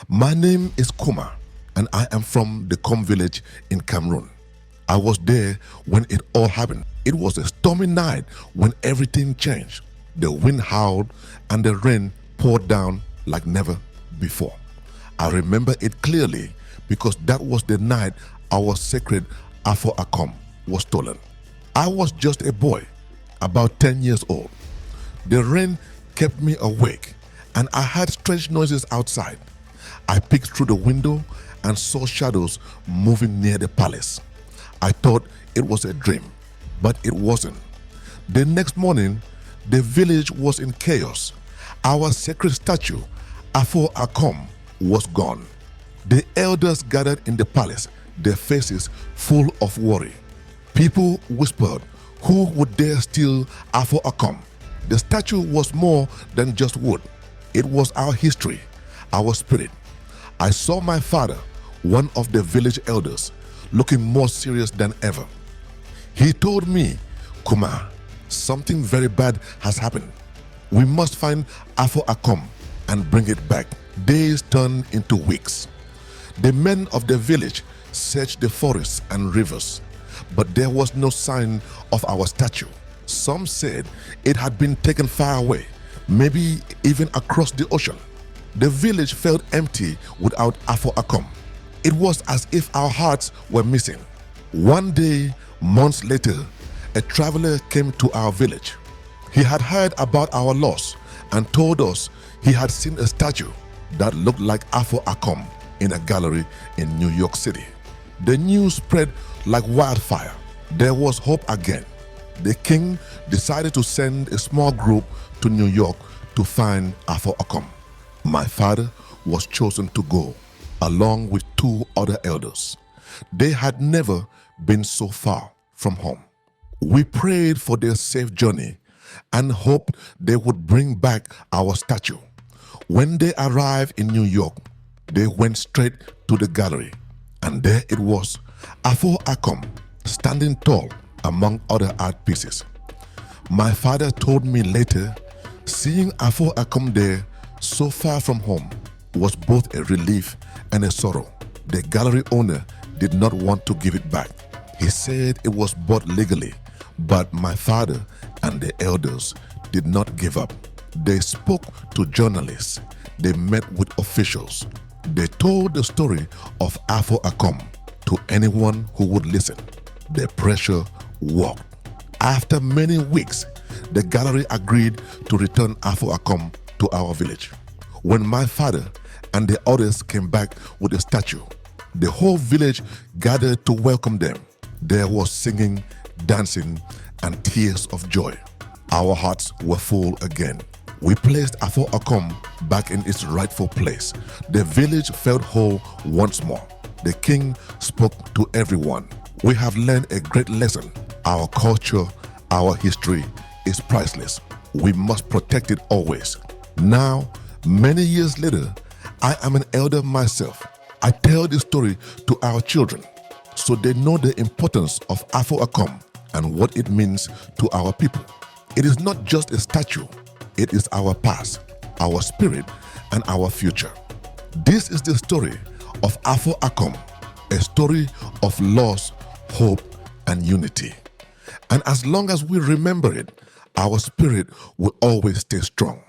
My name is Kuma, and I am from the Kom village in Cameroon. I was there when it all happened. It was a stormy night when everything changed. The wind howled and the rain poured down like never before. I remember it clearly because that was the night our sacred Afo Akom was stolen. I was just a boy, about 10 years old. The rain kept me awake and I heard strange noises outside. I peeked through the window and saw shadows moving near the palace. I thought it was a dream, but it wasn't. The next morning, the village was in chaos. Our sacred statue, Afo Akom, was gone. The elders gathered in the palace, their faces full of worry. People whispered, who would dare steal Afo Akom? The statue was more than just wood. It was our history, our spirit. I saw my father, one of the village elders, looking more serious than ever. He told me, Kuma, something very bad has happened. We must find Afo Akom and bring it back. Days turned into weeks. The men of the village searched the forests and rivers, but there was no sign of our statue. Some said it had been taken far away, maybe even across the ocean. The village felt empty without Afo Akom. It was as if our hearts were missing. One day, months later, a traveler came to our village. He had heard about our loss and told us he had seen a statue that looked like Afo Akom in a gallery in New York City. The news spread like wildfire. There was hope again. The king decided to send a small group to New York to find Afo Akom. My father was chosen to go, along with two other elders. They had never been so far from home. We prayed for their safe journey and hoped they would bring back our statue. When they arrived in New York, they went straight to the gallery, and there it was, Afo Akom, standing tall among other art pieces. My father told me later, seeing Afo Akom there so far from home was both a relief and a sorrow. The gallery owner did not want to give it back. He said it was bought legally, but my father and the elders did not give up. They spoke to journalists. They met with officials. They told the story of Afo Akom to anyone who would listen. The pressure worked. After many weeks, the gallery agreed to return Afo Akom to our village. When my father and the others came back with the statue, the whole village gathered to welcome them. There was singing, dancing, and tears of joy. Our hearts were full again. We placed Afo Akom back in its rightful place. The village felt whole once more. The king spoke to everyone. We have learned a great lesson. Our culture, our history is priceless. We must protect it always. Now, many years later, I am an elder myself. I tell this story to our children so they know the importance of Afo Akom and what it means to our people. It is not just a statue. It is our past, our spirit, and our future. This is the story of Afo Akom, a story of loss, hope, and unity. And as long as we remember it, our spirit will always stay strong.